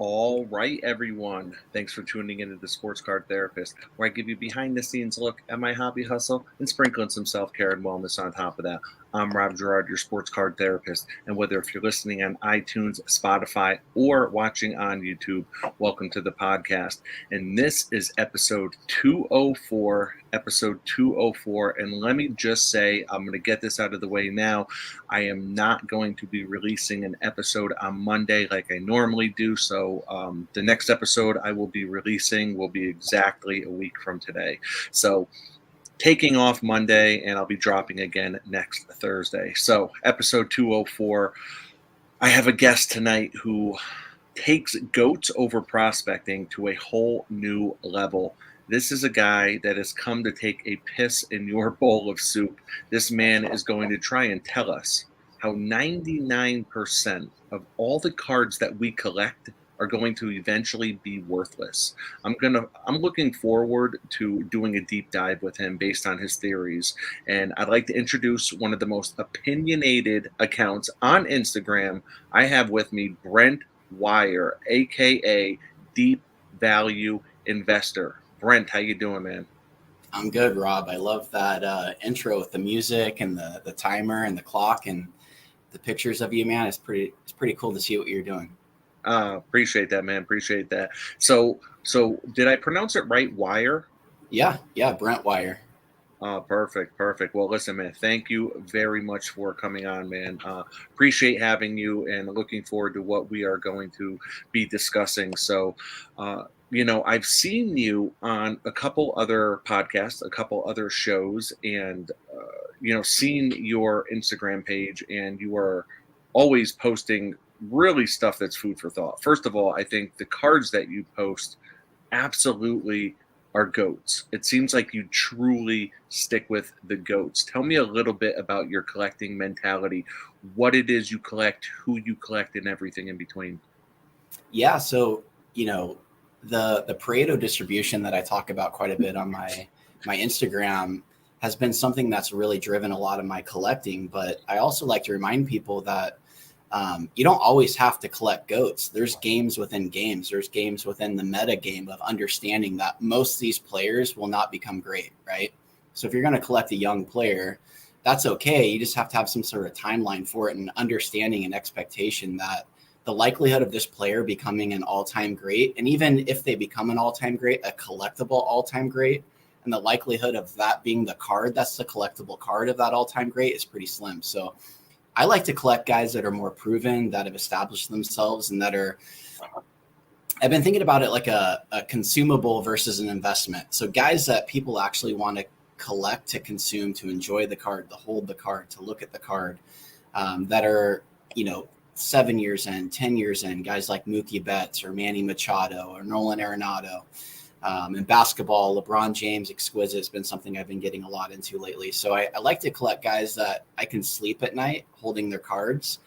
All right, everyone. Thanks for tuning into the Sports Card Therapist, where I give you behind the scenes look at my hobby hustle and sprinkle in some self care and wellness on top of that. I'm Rob Gerard, your sports card therapist. And whether if you're listening on iTunes, Spotify, or watching on YouTube, welcome to the podcast. And this is episode 204. Episode 204. And let me just say, I'm going to get this out of the way now. I am not going to be releasing an episode on Monday like I normally do. So the next episode I will be releasing will be exactly a week from today. So taking off Monday, and I'll be dropping again next Thursday. So episode 204, I have a guest tonight who takes goats over prospecting to a whole new level. This is a guy that has come to take a piss in your bowl of soup. This man is going to try and tell us how 99% of all the cards that we collect are going to eventually be worthless. I'm looking forward to doing a deep dive with him based on his theories. And I'd like to introduce one of the most opinionated accounts on Instagram. I have with me Brent Weyer, aka Deep Value Investor. Brent, how you doing, man? I'm good, Rob. I love that intro with the music and the timer and the clock and the pictures of you, man. It's pretty cool to see what you're doing. Appreciate that, man. Appreciate that. So did I pronounce it right? Wire? Yeah, Brent Weyer. Perfect. Well, listen, man, thank you very much for coming on, man. Appreciate having you and looking forward to what we are going to be discussing. So, I've seen you on a couple other podcasts, a couple other shows, and, seen your Instagram page, and you are always posting really stuff that's food for thought. First of all, I think the cards that you post absolutely are goats. It seems like you truly stick with the goats. Tell me a little bit about your collecting mentality, what it is you collect, who you collect, and everything in between. Yeah, so the Pareto distribution that I talk about quite a bit on my Instagram has been something that's really driven a lot of my collecting. But I also like to remind people that you don't always have to collect goats. There's games within games. There's games within the meta game of understanding that most of these players will not become great, right? So if you're going to collect a young player, that's okay. You just have to have some sort of timeline for it and understanding and expectation that the likelihood of this player becoming an all-time great, and even if they become an all-time great, a collectible all-time great, and the likelihood of that being the card that's the collectible card of that all-time great is pretty slim. So I like to collect guys that are more proven, that have established themselves, and that are, I've been thinking about it like a consumable versus an investment. So guys that people actually want to collect, to consume, to enjoy the card, to hold the card, to look at the card, that are, 7 years in, 10 years in, guys like Mookie Betts or Manny Machado or Nolan Arenado. In basketball, LeBron James, exquisite, has been something I've been getting a lot into lately. So I like to collect guys that I can sleep at night holding their cards,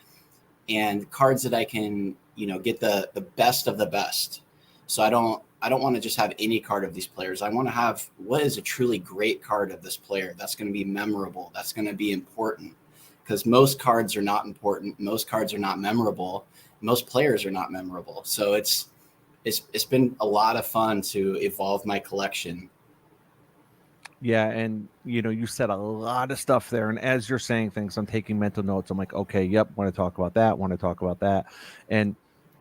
and cards that I can, get the best of the best. So I don't want to just have any card of these players. I want to have what is a truly great card of this player that's going to be memorable, that's going to be important. Because most cards are not important. Most cards are not memorable. Most players are not memorable. So it's been a lot of fun to evolve my collection. Yeah, and you said a lot of stuff there, and as you're saying things, I'm taking mental notes. I'm like, okay, yep, want to talk about that, and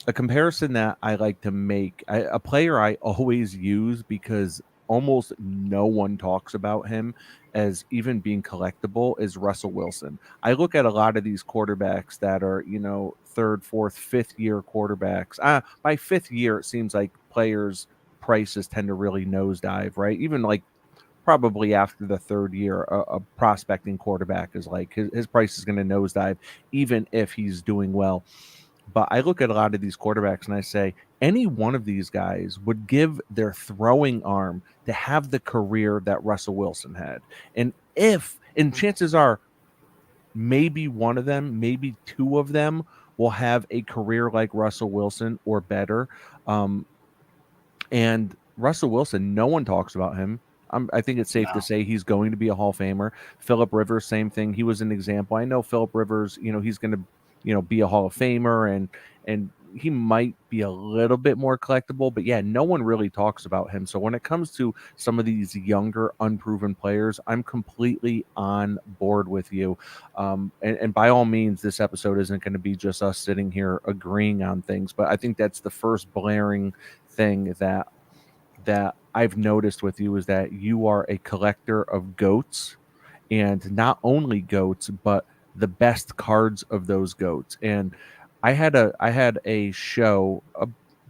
a comparison that I like to make, a player I always use because almost no one talks about him as even being collectible, is Russell Wilson. I look at a lot of these quarterbacks that are, third, fourth, fifth year quarterbacks. By fifth year, it seems like players' prices tend to really nosedive, right? Even like probably after the third year, a prospecting quarterback is like his price is going to nosedive, even if he's doing well. But I look at a lot of these quarterbacks and I say, any one of these guys would give their throwing arm to have the career that Russell Wilson had. And chances are maybe one of them, maybe two of them will have a career like Russell Wilson or better. And Russell Wilson, no one talks about him. I think it's safe to say he's going to be a Hall of Famer. Phillip Rivers, same thing. He was an example. I know Phillip Rivers, he's going to, be a Hall of Famer, and he might be a little bit more collectible, but yeah, no one really talks about him. So when it comes to some of these younger, unproven players, I'm completely on board with you. And by all means, this episode isn't going to be just us sitting here agreeing on things, but I think that's the first blaring thing that I've noticed with you is that you are a collector of goats, and not only goats, but the best cards of those goats. And I had a show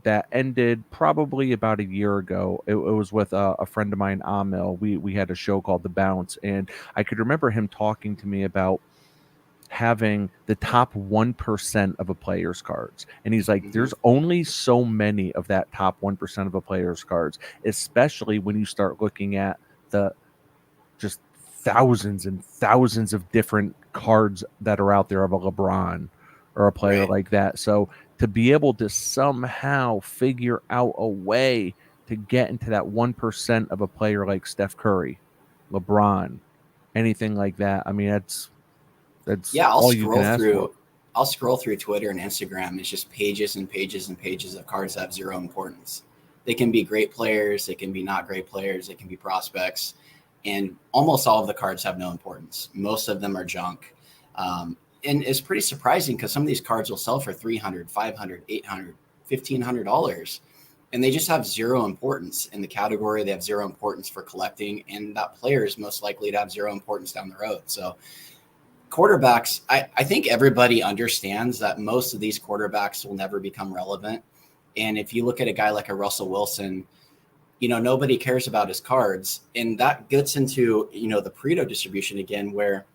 that ended probably about a year ago. It was with a friend of mine, Amil. We had a show called The Bounce, and I could remember him talking to me about having the top 1% of a player's cards. And he's like, Mhm. there's only so many of that top 1% of a player's cards, especially when you start looking at the just thousands and thousands of different cards that are out there of a LeBron or a player Right. like that. So to be able to somehow figure out a way to get into that 1% of a player like Steph Curry, LeBron, anything like that, I mean, that's Yeah, all you can ask for. I'll scroll through Twitter and Instagram. It's just pages and pages and pages of cards that have zero importance. They can be great players, they can be not great players, they can be prospects, and almost all of the cards have no importance. Most of them are junk. And it's pretty surprising because some of these cards will sell for $300, $500, $800, $1,500, and they just have zero importance in the category. They have zero importance for collecting, and that player is most likely to have zero importance down the road. So quarterbacks, I think everybody understands that most of these quarterbacks will never become relevant. And if you look at a guy like a Russell Wilson, nobody cares about his cards. And that gets into, the Pareto distribution again, where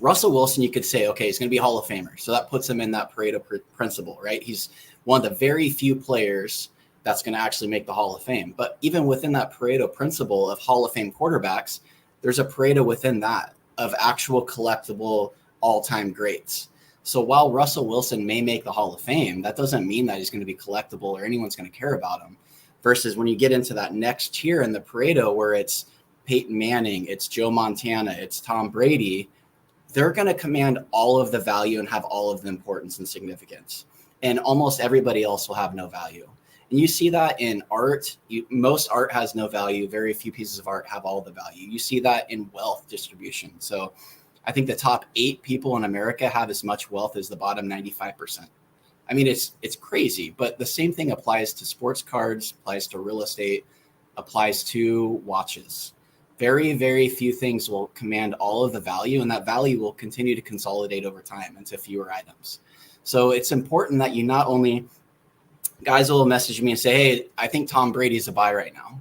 Russell Wilson, you could say, okay, he's going to be a Hall of Famer. So that puts him in that Pareto principle, right? He's one of the very few players that's going to actually make the Hall of Fame. But even within that Pareto principle of Hall of Fame quarterbacks, there's a Pareto within that of actual collectible all-time greats. So while Russell Wilson may make the Hall of Fame, that doesn't mean that he's going to be collectible or anyone's going to care about him. Versus when you get into that next tier in the Pareto where it's Peyton Manning, it's Joe Montana, it's Tom Brady, they're going to command all of the value and have all of the importance and significance. And almost everybody else will have no value. And you see that in art. Most art has no value. Very few pieces of art have all the value. You see that in wealth distribution. So I think the top 8 people in America have as much wealth as the bottom 95%. I mean, it's crazy, but the same thing applies to sports cards, applies to real estate, applies to watches. Very, very few things will command all of the value, and that value will continue to consolidate over time into fewer items. So it's important that you not only guys will message me and say, hey, I think Tom Brady is a buy right now.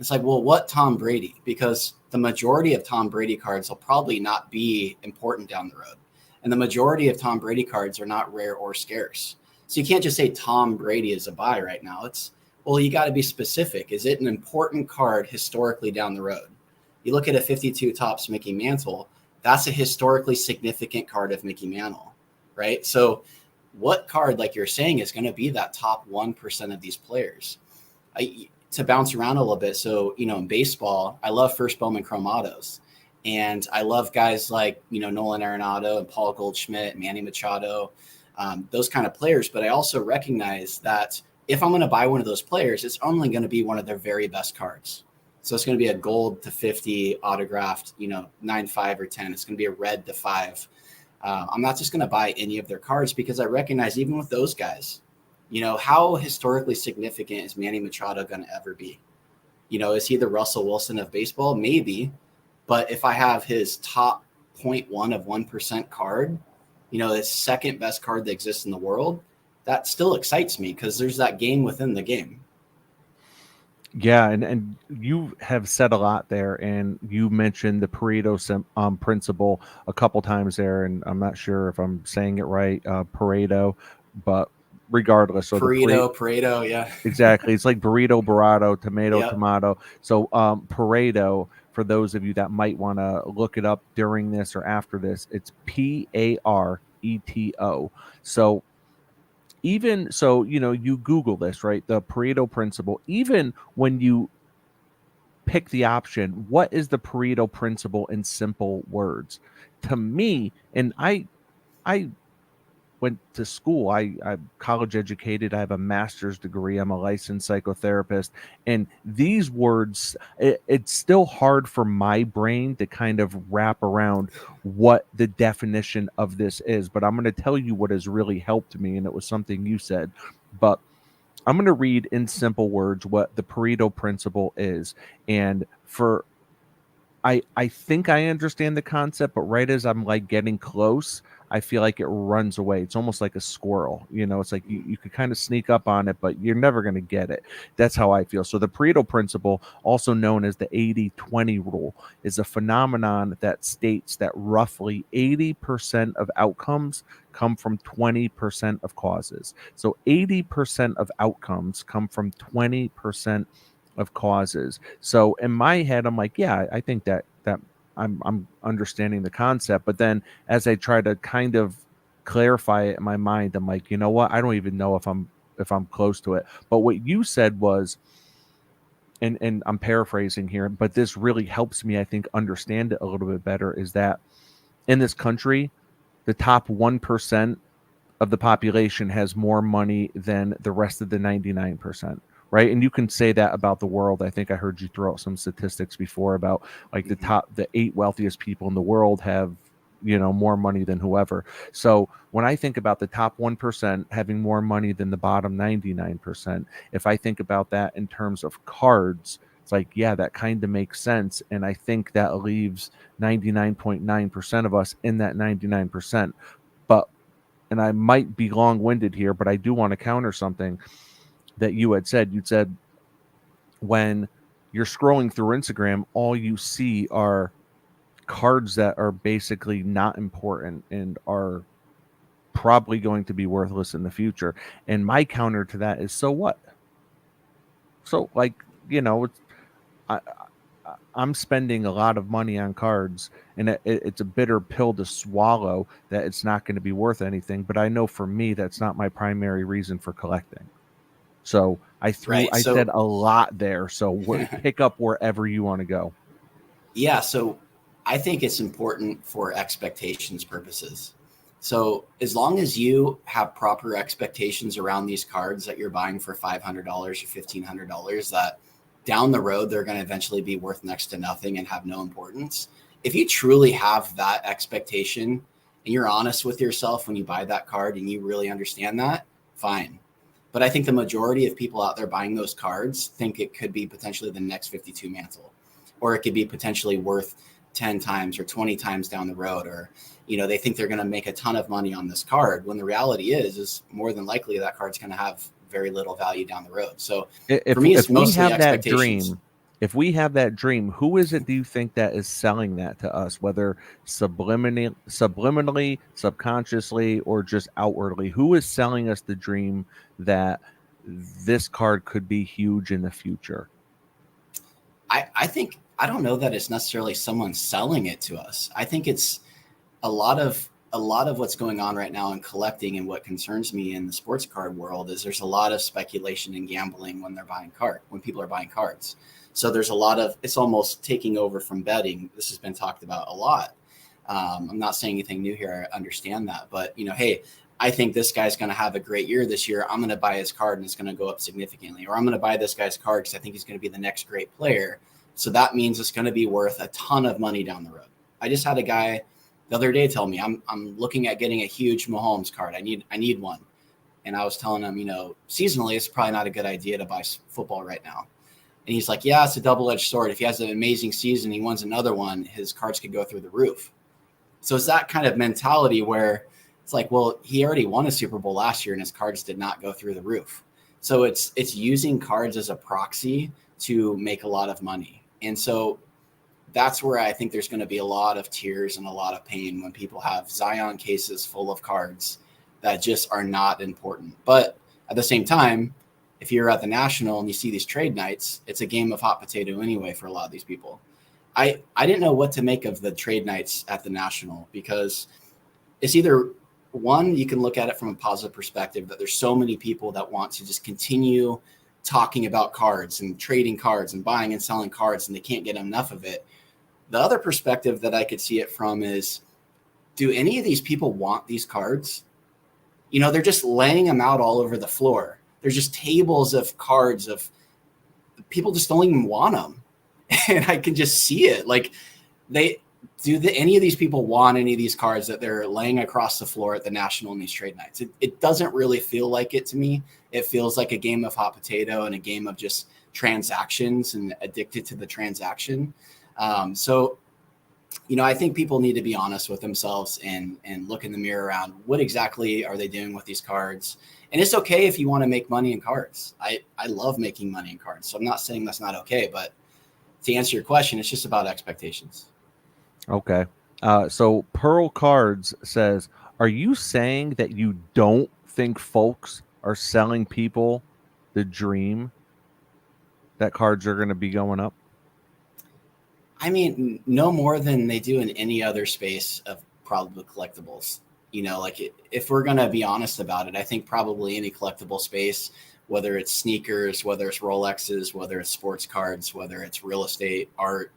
It's like, well, what Tom Brady? Because the majority of Tom Brady cards will probably not be important down the road. And the majority of Tom Brady cards are not rare or scarce. So you can't just say Tom Brady is a buy right now. Well, you got to be specific. Is it an important card historically down the road? You look at a 52 Topps Mickey Mantle, that's a historically significant card of Mickey Mantle, right? So what card, like you're saying, is going to be that top 1% of these players? To bounce around a little bit. So, in baseball, I love first Bowman Chrome autos. And I love guys like, Nolan Arenado and Paul Goldschmidt, Manny Machado, those kind of players. But I also recognize that if I'm going to buy one of those players, it's only going to be one of their very best cards. So it's going to be a gold to 50 autographed, 9, 5, or 10. It's going to be a red to 5. I'm not just going to buy any of their cards because I recognize even with those guys, how historically significant is Manny Machado going to ever be? Is he the Russell Wilson of baseball? Maybe. But if I have his top 0.1 of 1% card, his second best card that exists in the world, that still excites me because there's that game within the game. Yeah, and you have said a lot there, and you mentioned the Pareto principle a couple times there, and I'm not sure if I'm saying it right, Pareto, but regardless, so Pareto, yeah. exactly, it's like burrito, burrito, tomato, Yep. tomato. So Pareto, for those of you that might want to look it up during this or after this, it's Pareto. So even so, you Google this, right? The Pareto principle. Even when you pick the option, what is the Pareto principle in simple words? To me, and I went to school. I'm college educated. I have a master's degree. I'm a licensed psychotherapist. And these words, it's still hard for my brain to kind of wrap around what the definition of this is. But I'm going to tell you what has really helped me. And it was something you said. But I'm going to read in simple words what the Pareto principle is. And I think I understand the concept, but right as I'm like getting close, I feel like it runs away. It's almost like a squirrel. It's like you could kind of sneak up on it, but you're never going to get it. That's how I feel. So the Pareto principle, also known as the 80-20 rule, is a phenomenon that states that roughly 80% of outcomes come from 20% of causes. So 80% of outcomes come from 20% of causes. So in my head, I'm like, yeah, I think that I'm understanding the concept. But then as I try to kind of clarify it in my mind, I'm like, you know what? I don't even know if I'm close to it. But what you said was, and I'm paraphrasing here, but this really helps me, I think, understand it a little bit better, is that in this country, the top 1% of the population has more money than the rest of the 99%. Right. And you can say that about the world. I think I heard you throw out some statistics before about like the 8 wealthiest people in the world have, more money than whoever. So when I think about the top 1% having more money than the bottom 99%, if I think about that in terms of cards, it's like, yeah, that kind of makes sense. And I think that leaves 99.9% of us in that 99%. But, and I might be long-winded here, but I do want to counter something that you had said. You said when you're scrolling through Instagram, all you see are cards that are basically not important and are probably going to be worthless in the future. And my counter to that is, so what? So like, I, I'm spending a lot of money on cards, and it's a bitter pill to swallow that it's not going to be worth anything. But I know for me, that's not my primary reason for collecting. So I said a lot there. So pick up wherever you want to go. Yeah. So I think it's important for expectations purposes. So as long as you have proper expectations around these cards that you're buying for $500 or $1,500, that down the road, they're going to eventually be worth next to nothing and have no importance. If you truly have that expectation and you're honest with yourself when you buy that card and you really understand that, fine. But I think the majority of people out there buying those cards think it could be potentially the next 52 mantle, or it could be potentially worth 10 times or 20 times down the road, or, they think they're going to make a ton of money on this card, when the reality is more than likely that card's going to have very little value down the road. So for me, it's mostly expectations. If we have that dream, who is it do you think that is selling that to us, whether subliminally, subconsciously, or just outwardly? Who is selling us the dream that this card could be huge in the future? I think, I don't know that it's necessarily someone selling it to us. I think it's a lot of what's going on right now in collecting, and what concerns me in the sports card world is there's a lot of speculation and gambling when people are buying cards. So there's a lot of, it's almost taking over from betting. This has been talked about a lot. I'm not saying anything new here. I understand that, but hey, I think this guy's going to have a great year this year. I'm going to buy his card and it's going to go up significantly. Or I'm going to buy this guy's card because I think he's going to be the next great player. So that means it's going to be worth a ton of money down the road. I just had a guy the other day tell me, I'm looking at getting a huge Mahomes card. I need one. And I was telling him, seasonally, it's probably not a good idea to buy football right now. And he's like, yeah, it's a double-edged sword. If he has an amazing season, he wins another one, his cards could go through the roof. So it's that kind of mentality where it's like, well, he already won a Super Bowl last year and his cards did not go through the roof. So it's using cards as a proxy to make a lot of money. And so that's where I think there's going to be a lot of tears and a lot of pain when people have Zion cases full of cards that just are not important. But at the same time, if you're at the National and you see these trade nights, it's a game of hot potato anyway for a lot of these people. I didn't know what to make of the trade nights at the National, because it's either one, you can look at it from a positive perspective that there's so many people that want to just continue talking about cards and trading cards and buying and selling cards, and they can't get enough of it. The other perspective that I could see it from is, do any of these people want these cards? they're just laying them out all over the floor. There's just tables of cards of people just don't even want them. And I can just see it. Like any of these people want any of these cards that they're laying across the floor at the National and these trade nights? It doesn't really feel like it to me. It feels like a game of hot potato and a game of just transactions and addicted to the transaction. So I think people need to be honest with themselves and look in the mirror around what exactly are they doing with these cards. And it's okay if you want to make money in cards. I love making money in cards. So I'm not saying that's not okay, but to answer your question, it's just about expectations. Okay. So Pearl Cards says, are you saying that you don't think folks are selling people the dream that cards are going to be going up? I mean, no more than they do in any other space of probably collectibles. Like if we're going to be honest about it, I think probably any collectible space, whether it's sneakers, whether it's Rolexes, whether it's sports cards, whether it's real estate, art,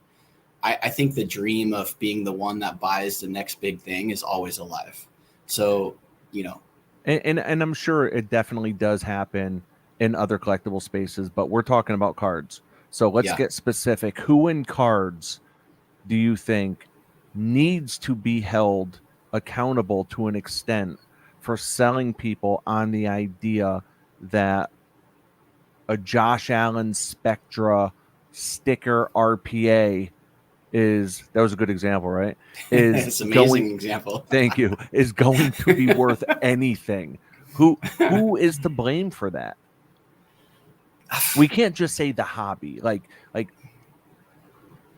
I think the dream of being the one that buys the next big thing is always alive. So, And I'm sure it definitely does happen in other collectible spaces, but we're talking about cards. So let's get specific. Who in cards do you think needs to be held accountable to an extent for selling people on the idea that a Josh Allen Spectra sticker RPA that was a good example, right? It's an amazing example. Thank you. Is going to be worth anything. Who is to blame for that? We can't just say the hobby. Like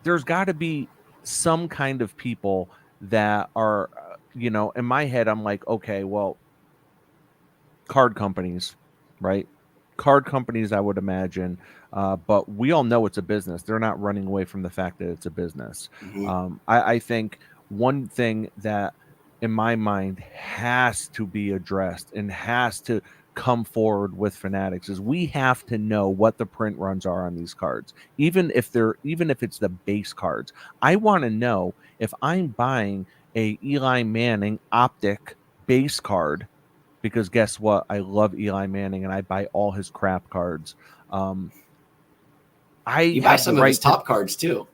there's got to be some kind of people that are, in my head, I'm like, okay, well, card companies, right? Card companies, I would imagine, but we all know it's a business. They're not running away from the fact that it's a business. Mm-hmm. I think one thing that, in my mind, has to be addressed and has to come forward with Fanatics is we have to know what the print runs are on these cards, even if it's the base cards. I want to know if I'm buying a Eli Manning optic base card, because guess what? I love Eli Manning and I buy all his crap cards. You buy some of his top cards too.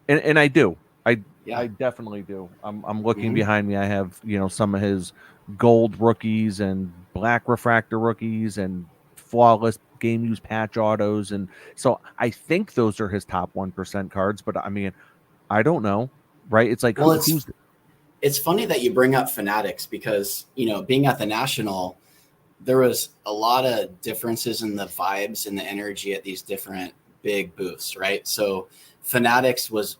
And I do. I definitely do. I'm looking behind me. I have, some of his gold rookies and black refractor rookies and flawless game use patch autos. And so I think those are his top 1% cards, but I mean, I don't know, right? It's like, it's funny that you bring up Fanatics because, being at the National, there was a lot of differences in the vibes and the energy at these different big booths, right? So Fanatics was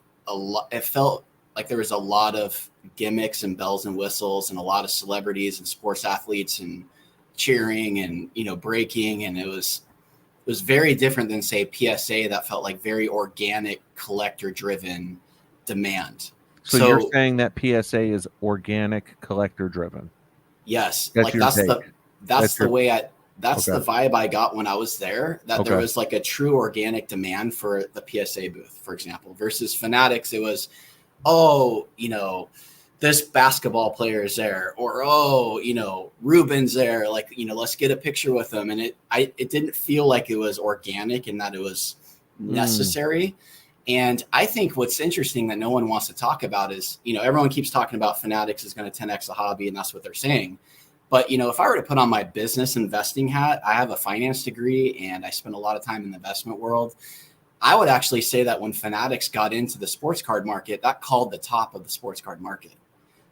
it felt like there was a lot of gimmicks and bells and whistles and a lot of celebrities and sports athletes and cheering and, breaking. And it was very different than, say, PSA that felt like very organic, collector driven demand. So you're saying that PSA is organic, collector driven? Yes. That's the vibe I got when I was there, that there was like a true organic demand for the PSA booth, for example, versus Fanatics. It was, this basketball player is there, or, Ruben's there. Like, let's get a picture with them. And it didn't feel like it was organic and that it was necessary. And I think what's interesting that no one wants to talk about is, everyone keeps talking about Fanatics is going to 10X the hobby, and that's what they're saying. But, if I were to put on my business investing hat, I have a finance degree and I spend a lot of time in the investment world. I would actually say that when Fanatics got into the sports card market, that called the top of the sports card market.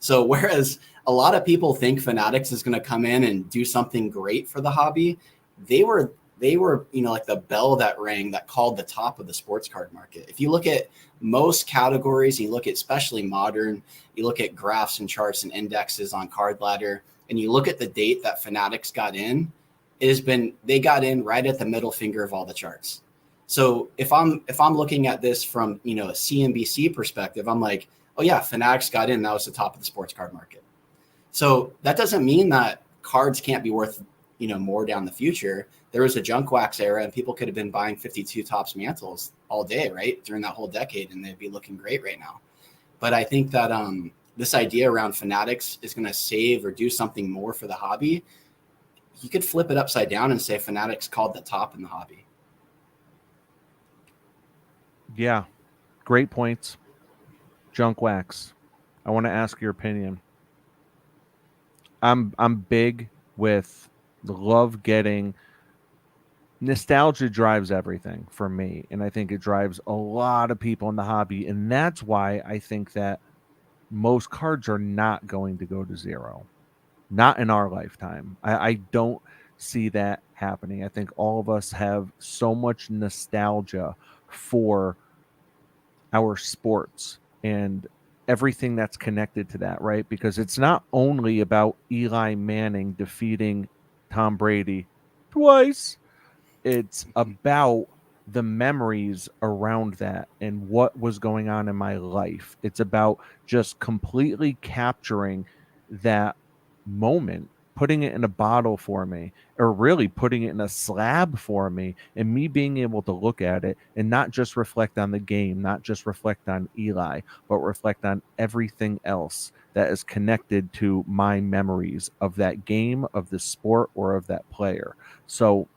So whereas a lot of people think Fanatics is going to come in and do something great for the hobby, they were, like the bell that rang that called the top of the sports card market. If you look at most categories, you look at especially modern, you look at graphs and charts and indexes on Card Ladder, and you look at the date that Fanatics got in, they got in right at the middle finger of all the charts. So if I'm looking at this from, a CNBC perspective, I'm like, oh yeah, Fanatics got in, that was the top of the sports card market. So that doesn't mean that cards can't be worth, more down the future. There was a junk wax era and people could have been buying 52 Topps mantles all day, right? During that whole decade, and they'd be looking great right now. But I think that this idea around Fanatics is going to save or do something more for the hobby, you could flip it upside down and say Fanatics called the top in the hobby. Yeah, great points. Junk Wax, I want to ask your opinion. I'm big with love getting nostalgia drives everything for me, and I think it drives a lot of people in the hobby, and that's why I think that most cards are not going to go to zero. Not in our lifetime. I don't see that happening. I think all of us have so much nostalgia for our sports and everything that's connected to that, right? Because it's not only about Eli Manning defeating Tom Brady twice, it's about the memories around that and what was going on in my life. It's about just completely capturing that moment, putting it in a bottle for me, or really putting it in a slab for me, and me being able to look at it and not just reflect on the game, not just reflect on Eli, but reflect on everything else that is connected to my memories of that game, of the sport, or of that player. So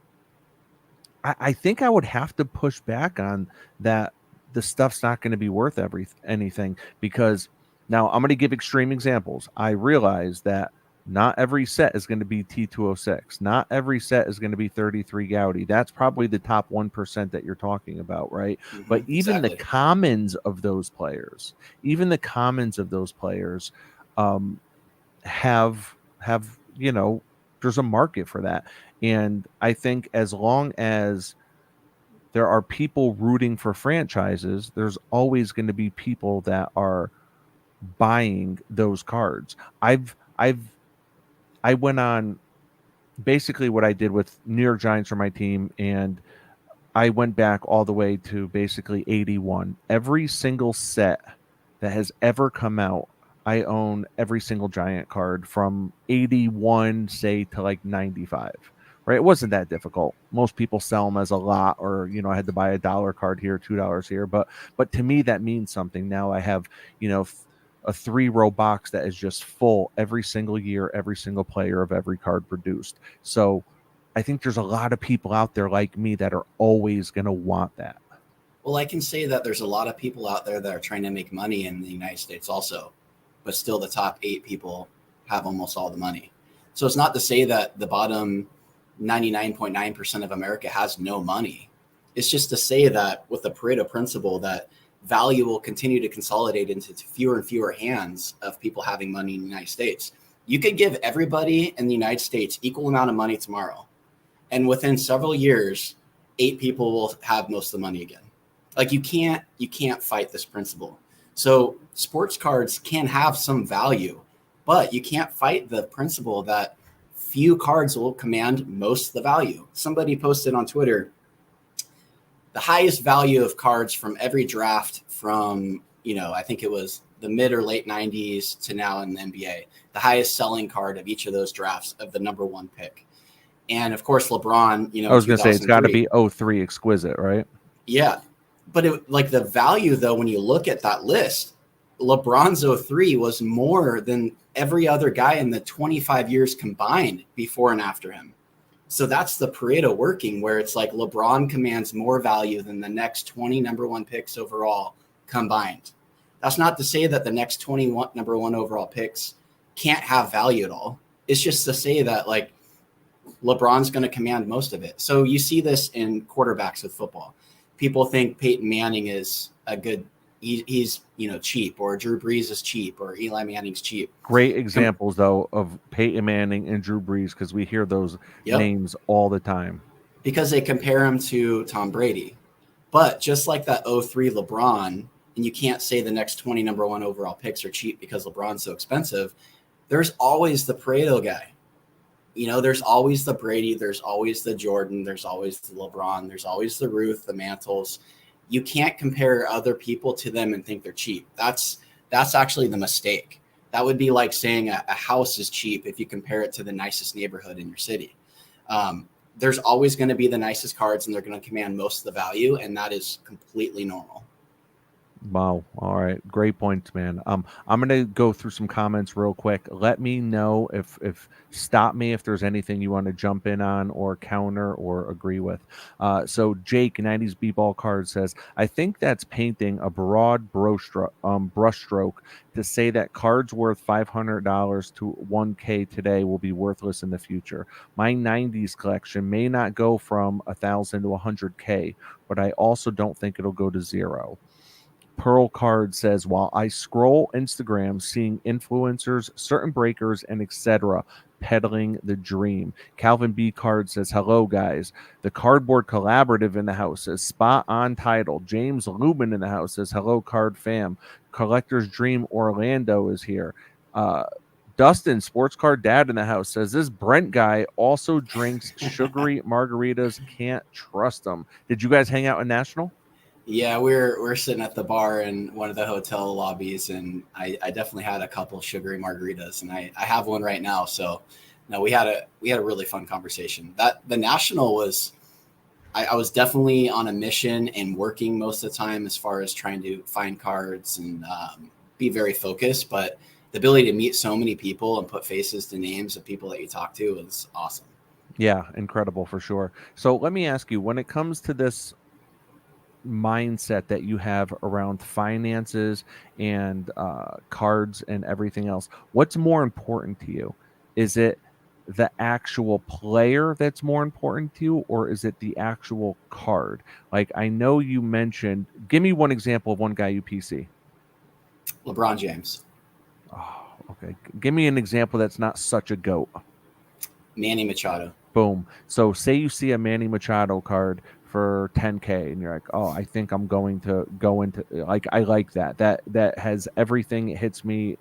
I think I would have to push back on that. The stuff's not going to be worth anything, because now I'm going to give extreme examples. I realize that not every set is going to be T206. Not every set is going to be 33 Gaudy. That's probably the top 1% that you're talking about, right? But even the commons of those players, have there's a market for that. And I think as long as there are people rooting for franchises, there's always going to be people that are buying those cards. I went on basically what I did with New York Giants for my team, and I went back all the way to basically 81. Every single set that has ever come out, I own every single Giant card from 81, say, to like 95. Right? It wasn't that difficult. Most people sell them as a lot, or I had to buy $1 card here, $2 here. But to me, that means something. Now I have a 3-row box that is just full every single year, every single player of every card produced. So I think there's a lot of people out there like me that are always going to want that. Well, I can say that there's a lot of people out there that are trying to make money in the United States also, but still the top 8 people have almost all the money. So it's not to say that the bottom 99.9% of America has no money. It's just to say that with the Pareto principle, that value will continue to consolidate into fewer and fewer hands of people having money in the United States. You could give everybody in the United States equal amount of money tomorrow, and within several years, 8 people will have most of the money again. Like you can't fight this principle. So sports cards can have some value, but you can't fight the principle that few cards will command most of the value. Somebody posted on Twitter, the highest value of cards from every draft from, I think it was the mid or late 90s to now in the NBA, the highest selling card of each of those drafts of the number 1 pick. And of course, LeBron, I was going to say, it's got to be 03 exquisite, right? Yeah. But the value, though, when you look at that list, LeBron's 03 was more than every other guy in the 25 years combined before and after him. So that's the Pareto working, where it's like LeBron commands more value than the next 20 number 1 picks overall combined. That's not to say that the next 21 number 1 overall picks can't have value at all. It's just to say that like LeBron's going to command most of it. So you see this in quarterbacks with football. People think Peyton Manning is a good, he's cheap, or Drew Brees is cheap, or Eli Manning's cheap. Great examples, though, of Peyton Manning and Drew Brees, because we hear those names all the time. Because they compare him to Tom Brady. But just like that 03 LeBron, and you can't say the next 20 number 1 overall picks are cheap because LeBron's so expensive, there's always the Pareto guy. There's always the Brady, there's always the Jordan, there's always the LeBron, there's always the Ruth, the Mantles. You can't compare other people to them and think they're cheap. That's actually the mistake. That would be like saying a house is cheap if you compare it to the nicest neighborhood in your city. There's always going to be the nicest cards, and they're going to command most of the value, and that is completely normal. Wow. All right. Great points, man. I'm gonna go through some comments real quick. Let me know if stop me if there's anything you want to jump in on or counter or agree with. So Jake 90s B-ball card says, I think that's painting a broad brushstroke to say that cards worth $500 to 1K today will be worthless in the future. My 90s collection may not go from 1,000 to 100K, but I also don't think it'll go to zero. Pearl Card says, while I scroll Instagram seeing influencers, certain breakers, and etc. peddling the dream. Calvin B. Card says, hello, guys. The Cardboard Collaborative in the house says, spot on title. James Lubin in the house says, hello, Card fam. Collector's Dream Orlando is here. Dustin, Sports Card Dad in the house, says, this Brent guy also drinks sugary margaritas. Can't trust him. Did you guys hang out in National? Yeah, we're sitting at the bar in one of the hotel lobbies, and I definitely had a couple sugary margaritas, and I have one right now. So, no, we had a really fun conversation. That the National was, I was definitely on a mission and working most of the time as far as trying to find cards and be very focused. But the ability to meet so many people and put faces to names of people that you talk to was awesome. Yeah, incredible for sure. So let me ask you, when it comes to this mindset that you have around finances and cards and everything else, what's more important to you? Is it the actual player that's more important to you, or is it the actual card? Like, I know you mentioned, give me one example of one guy you PC. LeBron James, Oh, okay. Give me an example that's not such a goat. Manny Machado. Boom. So say you see a Manny Machado card for 10K and you're like, "Oh, I think I'm going to go into like I like that. That has everything. It hits me,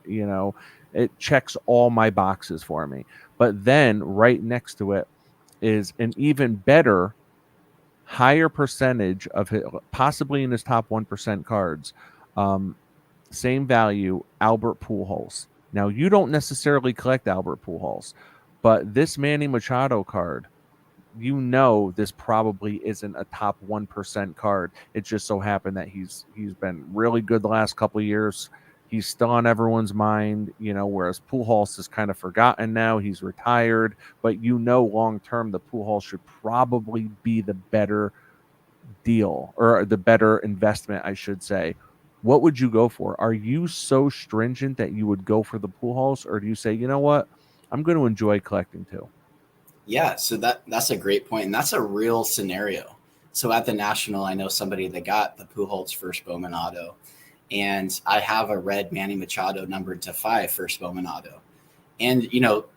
it checks all my boxes for me." But then right next to it is an even better higher percentage of his, possibly in his top 1% cards. Same value, Albert Pujols. Now, you don't necessarily collect Albert Pujols, but this Manny Machado card, this probably isn't a top 1% card. It just so happened that he's been really good the last couple of years. He's still on everyone's mind, whereas Pujols is kind of forgotten now. He's retired, but long term the Pujols should probably be the better deal or the better investment, I should say. What would you go for? Are you so stringent that you would go for the Pujols, or do you say, you know what, I'm going to enjoy collecting too? Yeah, so that's a great point, and that's a real scenario. So at the National, I know somebody that got the Pujols first Bowman auto, and I have a red Manny Machado numbered to 5 first Bowman auto, and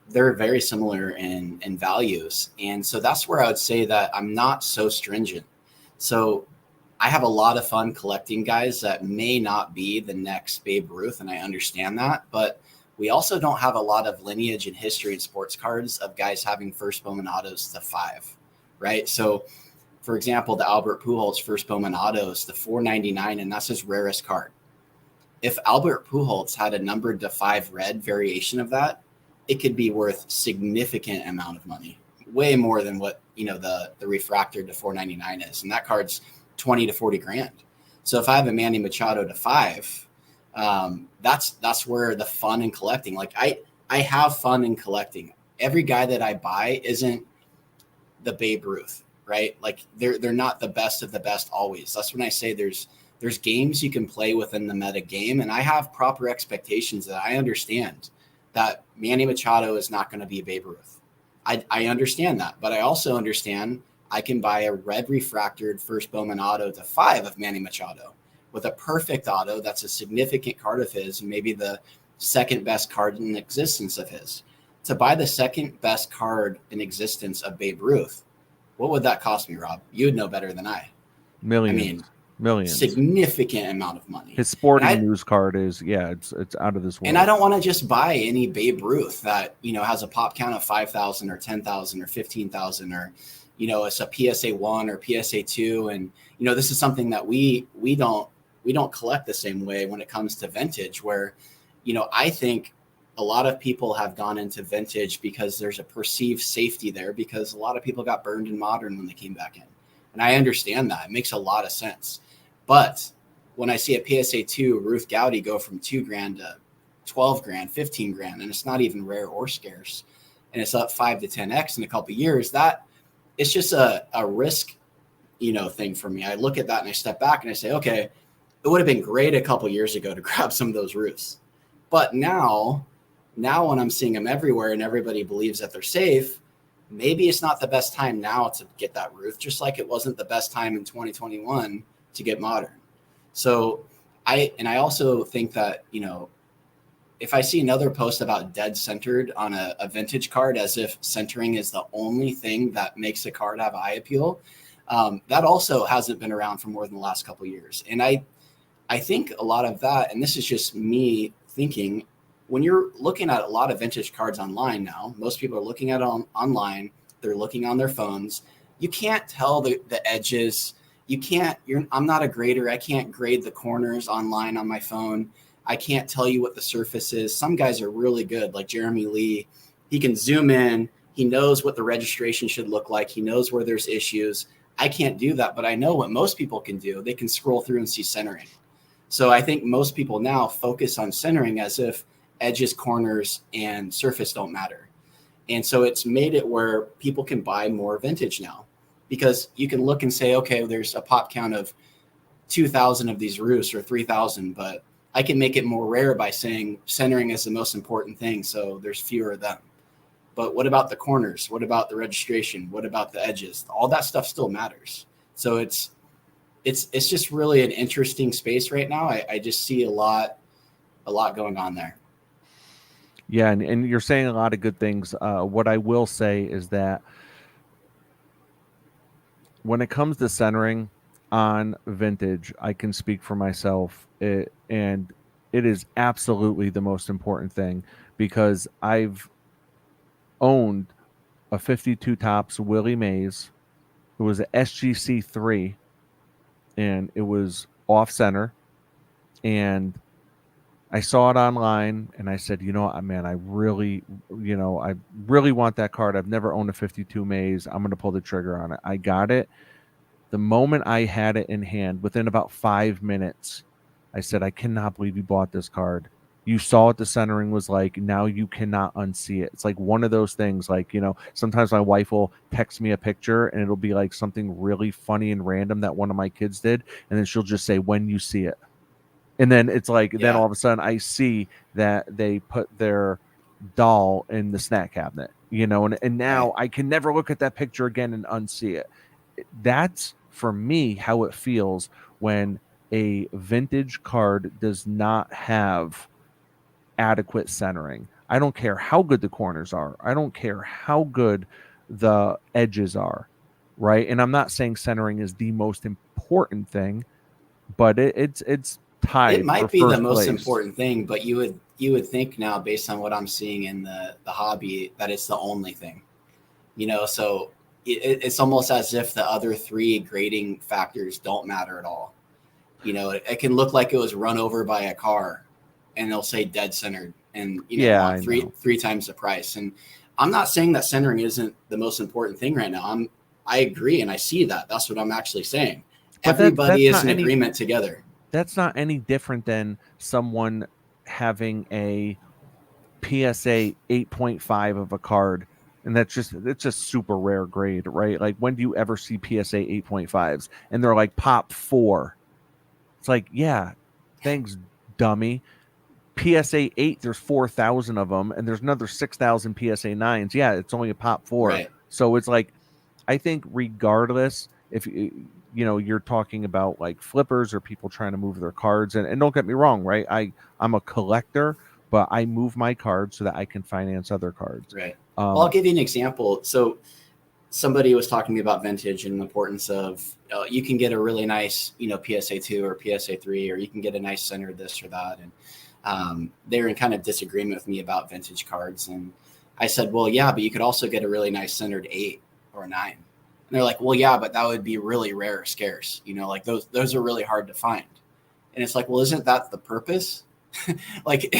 they're very similar in values, and so that's where I would say that I'm not so stringent. So I have a lot of fun collecting guys that may not be the next Babe Ruth, and I understand that, but we also don't have a lot of lineage and history in sports cards of guys having first Bowman autos to 5, right? So, for example, the Albert Pujols first Bowman autos, the 499, and that's his rarest card. If Albert Pujols had a numbered to 5 red variation of that, it could be worth significant amount of money, way more than what the refractor to 499 is, and that card's 20 to 40 grand. So if I have a Manny Machado to 5, that's where the fun in collecting. Like I have fun in collecting. Every guy that I buy isn't the Babe Ruth, right? Like they're not the best of the best always. That's when I say there's games you can play within the meta game, and I have proper expectations that I understand that Manny Machado is not going to be Babe Ruth. I understand that, but I also understand I can buy a red refractored first Bowman auto to 5 of Manny Machado with a perfect auto that's a significant card of his, and maybe the second best card in existence of his. To buy the second best card in existence of Babe Ruth, what would that cost me, Rob? You would know better than I. Millions. I mean, millions. Significant amount of money. His sporting news card is, it's out of this world. And I don't want to just buy any Babe Ruth that, has a pop count of 5,000 or 10,000 or 15,000 or, it's a PSA 1 or PSA 2. And, this is something that we don't collect the same way when it comes to vintage, where, I think a lot of people have gone into vintage because there's a perceived safety there, because a lot of people got burned in modern when they came back in. And I understand that. It makes a lot of sense. But when I see a PSA 2 Ruth Gowdy go from $2,000 to 12 grand, 15 grand, and it's not even rare or scarce, and it's up 5 to 10x in a couple of years, that it's just a risk, thing for me. I look at that and I step back and I say, okay, it would have been great a couple of years ago to grab some of those Ruths. But now when I'm seeing them everywhere and everybody believes that they're safe, maybe it's not the best time now to get that Ruth, just like it wasn't the best time in 2021 to get modern. So I also think that, if I see another post about dead centered on a vintage card, as if centering is the only thing that makes a card have eye appeal, that also hasn't been around for more than the last couple of years. And I think a lot of that, and this is just me thinking, when you're looking at a lot of vintage cards online now, most people are looking at it online, they're looking on their phones. You can't tell the edges. I'm not a grader. I can't grade the corners online on my phone. I can't tell you what the surface is. Some guys are really good, like Jeremy Lee. He can zoom in. He knows what the registration should look like. He knows where there's issues. I can't do that, but I know what most people can do. They can scroll through and see centering. So I think most people now focus on centering as if edges, corners, and surface don't matter. And so it's made it where people can buy more vintage now, because you can look and say, okay, there's a pop count of 2,000 of these Roos or 3,000, but I can make it more rare by saying centering is the most important thing. So there's fewer of them. But what about the corners? What about the registration? What about the edges? All that stuff still matters. So it's just really an interesting space right now. I just see a lot going on there. Yeah, and you're saying a lot of good things. What I will say is that when it comes to centering on vintage, I can speak for myself, and it is absolutely the most important thing, because I've owned a 52 tops Willie Mays. It was a SGC3, and it was off center, and I saw it online and I said, man, I really want that card. I've never owned a 52 Mays. I'm going to pull the trigger on it. I got it. The moment I had it in hand, within about 5 minutes, I said, I cannot believe you bought this card. You saw what the centering was like. Now you cannot unsee it. It's like one of those things, like, sometimes my wife will text me a picture and it'll be like something really funny and random that one of my kids did. And then she'll just say, when you see it. And then it's like, then all of a sudden I see that they put their doll in the snack cabinet, and now I can never look at that picture again and unsee it. That's, for me, how it feels when a vintage card does not have adequate centering. I don't care how good the corners are. I don't care how good the edges are, right? And I'm not saying centering is the most important thing, but it's tied. It might be the most important thing, but you would think now, based on what I'm seeing in the hobby, that it's the only thing. So it's almost as if the other three grading factors don't matter at all. It can look like it was run over by a car, and they'll say dead centered, and three times the price. And I'm not saying that centering isn't the most important thing right now. I agree, and I see that. That's what I'm actually saying. But everybody is in agreement together. That's not any different than someone having a PSA 8.5 of a card, and it's just super rare grade, right? Like, when do you ever see PSA 8.5s and they're like pop 4? It's like, yeah, thanks, dummy. PSA 8, there's 4,000 of them, and there's another 6,000 PSA 9s. Yeah, it's only a pop 4. Right. So it's like, I think regardless, if you're talking about like flippers or people trying to move their cards, and don't get me wrong, right? I'm a collector, but I move my cards so that I can finance other cards. Right. Well, I'll give you an example. So somebody was talking to me about vintage and the importance of, you can get a really nice, PSA 2 or PSA 3, or you can get a nice center this or that. And they're in kind of disagreement with me about vintage cards. And I said, well, yeah, but you could also get a really nice centered 8 or 9. And they're like, well, yeah, but that would be really rare or scarce. Like those are really hard to find. And it's like, well, isn't that the purpose? Like,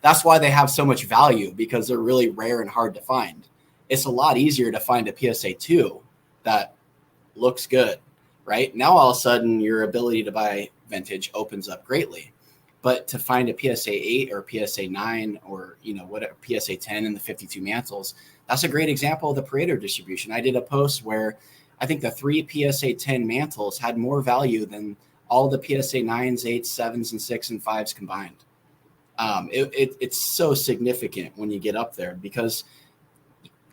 that's why they have so much value, because they're really rare and hard to find. It's a lot easier to find a PSA 2 that looks good, right? Now, all of a sudden, your ability to buy vintage opens up greatly. But to find a PSA 8 or PSA 9 or, what PSA 10 in the 52 mantles, that's a great example of the Pareto distribution. I did a post where I think the 3 PSA 10 mantles had more value than all the PSA 9s, 8s, 7s, and 6 and 5s combined. It's so significant when you get up there because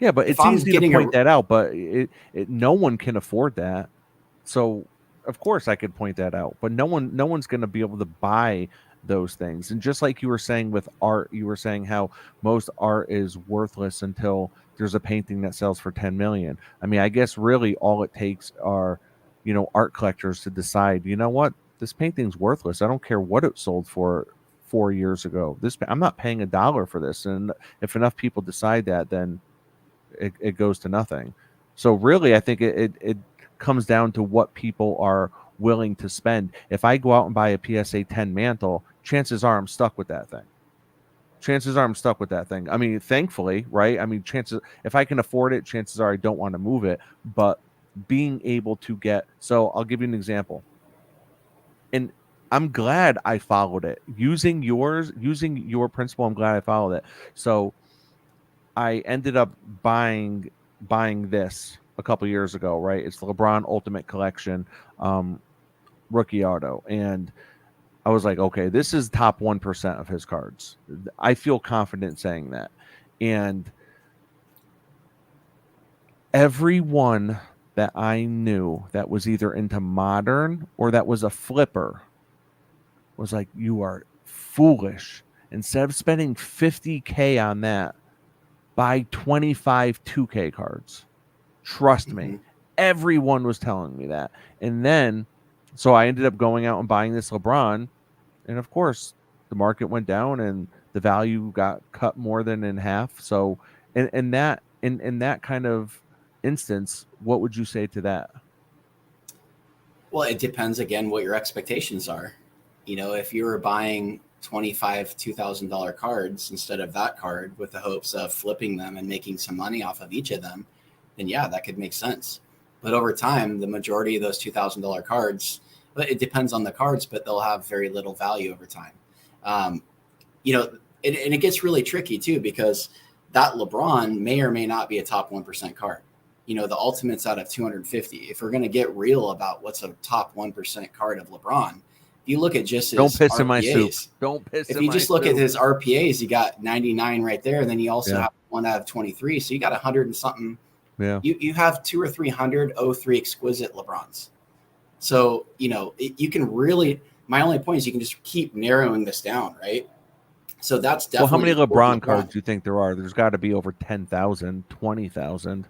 but it's easy to point that out, but no one can afford that. So of course I could point that out, but no one's going to be able to buy those things. And just like you were saying with art, you were saying how most art is worthless until there's a painting that sells for 10 million. I mean, I guess really all it takes are, art collectors to decide, you know what, this painting's worthless. I don't care what it sold for 4 years ago. I'm not paying $1 for this. And if enough people decide that, then it goes to nothing. So really, I think it comes down to what people are willing to spend. If I go out and buy a PSA 10 mantle, chances are I'm stuck with that thing. I mean, thankfully, right? I mean, if I can afford it, chances are I don't want to move it. But being able to so I'll give you an example. And I'm glad I followed it. Using your principle, I'm glad I followed it. So I ended up buying this a couple years ago, right? It's the LeBron Ultimate Collection rookie auto. And I was like, okay, this is top 1% of his cards. I feel confident saying that. And everyone that I knew that was either into modern or that was a flipper was like, you are foolish. Instead of spending $50K on that, buy 25 2K cards. Trust me. Everyone was telling me that. And then, so I ended up going out and buying this LeBron. And of course, the market went down and the value got cut more than in half. So, in that kind of instance, what would you say to that? Well, it depends again what your expectations are. If you were buying 25 $2,000 cards instead of that card with the hopes of flipping them and making some money off of each of them, then yeah, that could make sense. But over time, the majority of those $2,000 cards, but it depends on the cards, but they'll have very little value over time. And it gets really tricky too, because that LeBron may or may not be a top 1% card. The Ultimate's out of 250. If we're going to get real about what's a top 1% card of LeBron, if you look at just his don't piss RPAs, in my soup. Don't piss. If you just look at his RPAs, you got 99 right there, and then you also have 1 out of 23, so you got 100 and something. Yeah, you have 200 or 300 03 exquisite LeBrons. So you can really. My only point is you can just keep narrowing this down, right? So that's definitely. Well, how many LeBron cards do you think there are? There's got to be over 10,000, 20,000.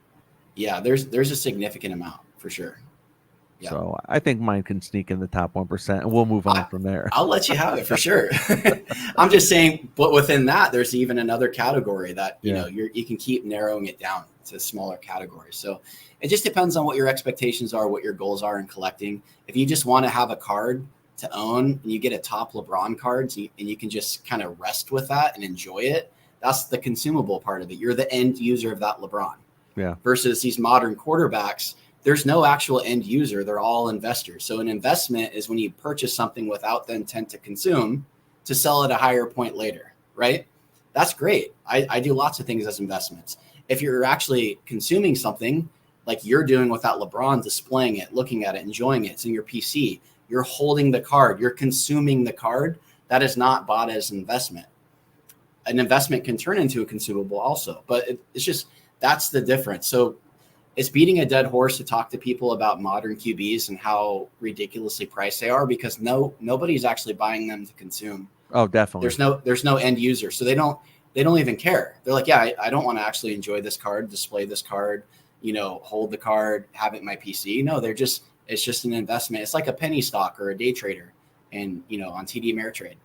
Yeah, there's a significant amount for sure. Yeah. So I think mine can sneak in the top 1%, and we'll move on from there. I'll let you have it for sure. I'm just saying, but within that, there's even another category that you can keep narrowing it down to smaller categories. So it just depends on what your expectations are, what your goals are in collecting. If you just want to have a card to own and you get a top LeBron cards and you can just kind of rest with that and enjoy it, that's the consumable part of it. You're the end user of that LeBron. Yeah. Versus these modern quarterbacks, there's no actual end user. They're all investors. So an investment is when you purchase something without the intent to consume to sell at a higher point later, right? That's great. I do lots of things as investments. If you're actually consuming something like you're doing with that LeBron, displaying it, looking at it, enjoying it, it's in your PC, you're holding the card, you're consuming the card, that is not bought as an investment. An investment can turn into a consumable also, but it's just, that's the difference. So it's beating a dead horse to talk to people about modern QBs and how ridiculously priced they are, because nobody's actually buying them to consume. Oh, definitely. There's no end user. So they don't even care. They're like, yeah, I don't want to actually enjoy this card, display this card, hold the card, have it in my PC. No, it's just an investment. It's like a penny stock or a day trader and, on TD Ameritrade,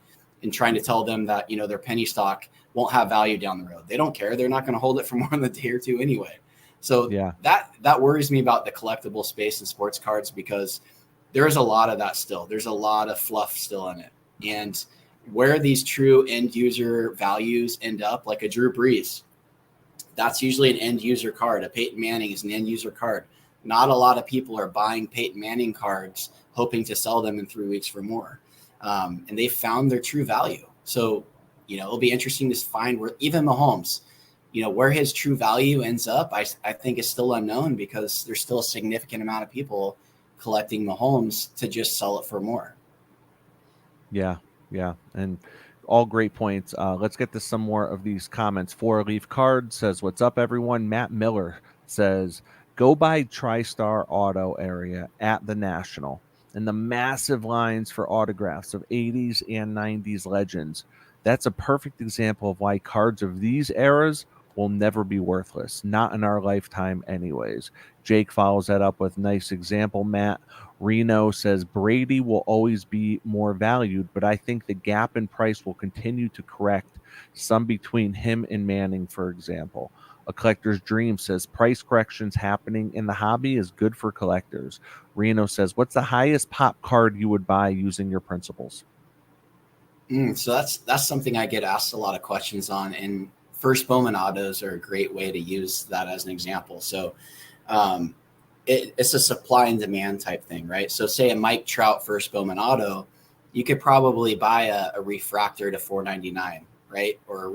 and trying to tell them that, their penny stock won't have value down the road. They don't care. They're not going to hold it for more than a day or two anyway. So that worries me about the collectible space in sports cards, because there is a lot of that still. There's a lot of fluff still in it. And where these true end user values end up, like a Drew Brees, that's usually an end user card. A Peyton Manning is an end user card. Not a lot of people are buying Peyton Manning cards hoping to sell them in 3 weeks for more. And they found their true value. So, it'll be interesting to find where even Mahomes, where his true value ends up, I think is still unknown, because there's still a significant amount of people collecting Mahomes to just sell it for more. Yeah. And all great points. Let's get to some more of these comments. 4-Leaf Card says, "What's up, everyone?" Matt Miller says, "Go by TriStar Auto area at the National, and the massive lines for autographs of 80s and 90s legends. That's a perfect example of why cards of these eras will never be worthless. Not in our lifetime anyways." Jake follows that up with, "Nice example, Matt." Reno says, "Brady will always be more valued, but I think the gap in price will continue to correct, some between him and Manning, for example." A Collector's Dream says, "Price corrections happening in the hobby is good for collectors." Reno says, "What's the highest pop card you would buy using your principles?" So that's something I get asked a lot of questions on, and first Bowman autos are a great way to use that as an example. So it's a supply and demand type thing, right? So say a Mike Trout first Bowman auto, you could probably buy a refractor to $499, right? Or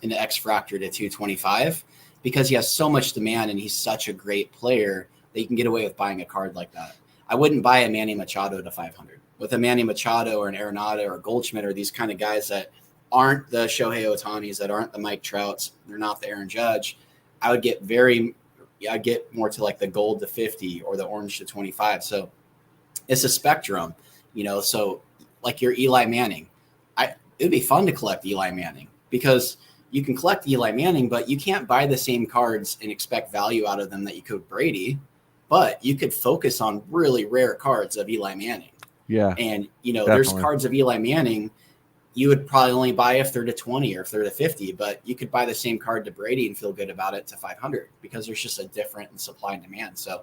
an X-fractor to $225, because he has so much demand and he's such a great player that you can get away with buying a card like that. I wouldn't buy a Manny Machado to $500. With a Manny Machado or an Arenado or a Goldschmidt or these kind of guys that aren't the Shohei Ohtanis, that aren't the Mike Trouts, they're not the Aaron Judge, I would get more to like the gold to 50 or the orange to 25. So it's a spectrum, so like your Eli Manning, it'd be fun to collect Eli Manning, because you can collect Eli Manning, but you can't buy the same cards and expect value out of them that you could Brady, but you could focus on really rare cards of Eli Manning. Yeah. And, definitely. There's cards of Eli Manning you would probably only buy if they're to 20 or if they're to 50, but you could buy the same card to Brady and feel good about it to 500, because there's just a different supply and demand. So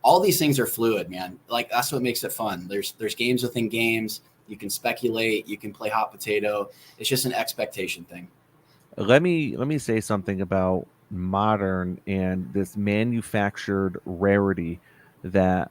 all these things are fluid, man. Like, that's what makes it fun. There's games within games. You can speculate, you can play hot potato. It's just an expectation thing. Let me say something about modern and this manufactured rarity that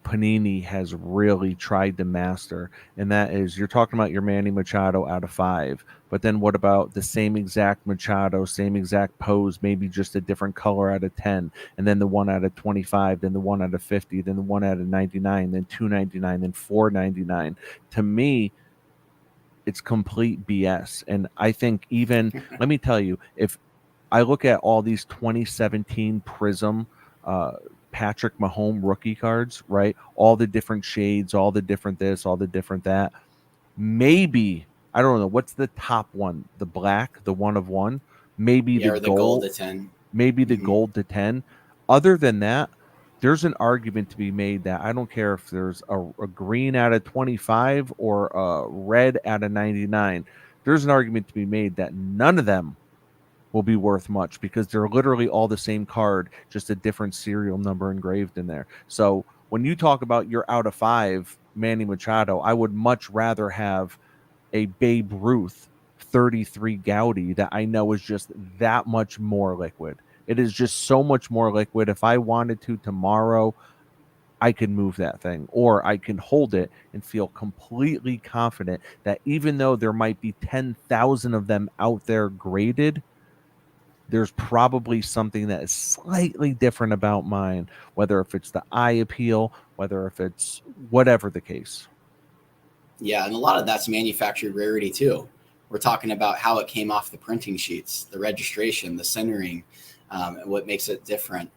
Panini has really tried to master, and that is, you're talking about your Manny Machado out of 5, but then what about the same exact Machado, same exact pose, maybe just a different color out of 10, and then the one out of 25, then the one out of 50, then the one out of 99, then 299, then 499. To me, it's complete BS. And I think even, let me tell you, if I look at all these 2017 Prism Patrick Mahomes rookie cards, right? All the different shades, all the different this, all the different that. Maybe, I don't know, what's the top one? The black, the 1 of 1? Maybe Yeah, the or the gold to 10. Maybe the Mhm. gold to 10. Other than that, there's an argument to be made that I don't care if there's a green out of 25 or a red out of 99. There's an argument to be made that none of them will be worth much, because they're literally all the same card, just a different serial number engraved in there. So when you talk about your out of 5 Manny Machado, I would much rather have a Babe Ruth 33 Gaudy that I know is just that much more liquid. It is just so much more liquid. If I wanted to tomorrow, I can move that thing, or I can hold it and feel completely confident that even though there might be 10,000 of them out there graded, there's probably something that is slightly different about mine, whether if it's the eye appeal, whether if it's whatever the case. Yeah, and a lot of that's manufactured rarity too. We're talking about how it came off the printing sheets, the registration, the centering, and what makes it different.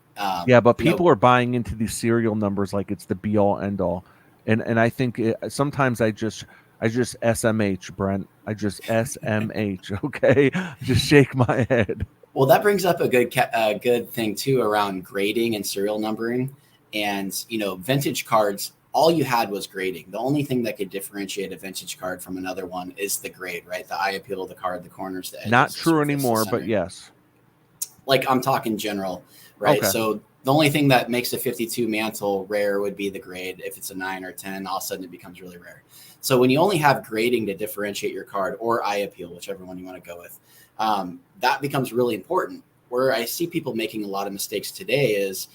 Yeah, but people are buying into these serial numbers like it's the be all end all, and I think sometimes I just SMH, Brent. I just SMH. Okay, just shake my head. Well, that brings up a good thing too around grading and serial numbering, and vintage cards. All you had was grading. The only thing that could differentiate a vintage card from another one is the grade, right? The eye appeal of the card, the corners, the edges. Not true anymore, but yes. Like, I'm talking general, right? Okay. So the only thing that makes a 52 mantle rare would be the grade. If it's a 9 or 10, all of a sudden it becomes really rare. So when you only have grading to differentiate your card, or eye appeal, whichever one you want to go with, that becomes really important. Where I see people making a lot of mistakes today is,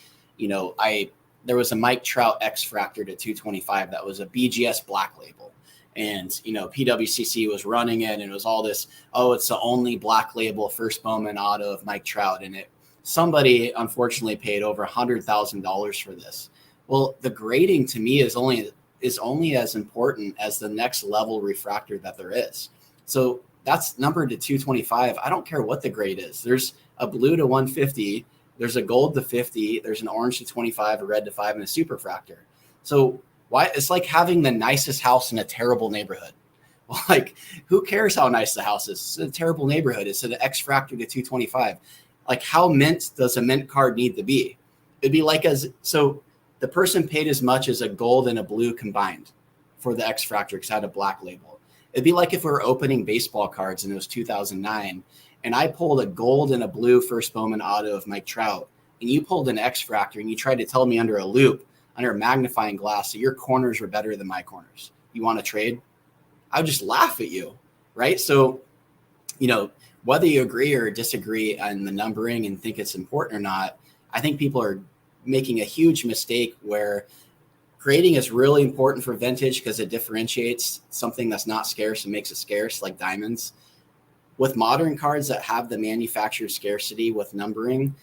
there was a Mike Trout X Fractor to 225 that was a BGS black label. And, PWCC was running it, and it was all this, it's the only black label first Bowman auto of Mike Trout. And somebody unfortunately paid over $100,000 for this. Well, the grading to me is only as important as the next level refractor that there is. So that's numbered to 225. I don't care what the grade is. There's a blue to 150. There's a gold to 50. There's an orange to 25, a red to 5, and a superfractor. So why? It's like having the nicest house in a terrible neighborhood. Well, like, who cares how nice the house is? It's a terrible neighborhood. It's an X Fractor to 225. Like, how mint does a mint card need to be? It'd be like so the person paid as much as a gold and a blue combined for the X Fractor because it had a black label. It'd be like if we were opening baseball cards and it was 2009 and I pulled a gold and a blue first Bowman auto of Mike Trout, and you pulled an X Fractor and you tried to tell me under a loop, under a magnifying glass, that your corners were better than my corners. You want to trade? I would just laugh at you, right? So, whether you agree or disagree on the numbering and think it's important or not, I think people are making a huge mistake where grading is really important for vintage because it differentiates something that's not scarce and makes it scarce, like diamonds. With modern cards that have the manufactured scarcity with numbering,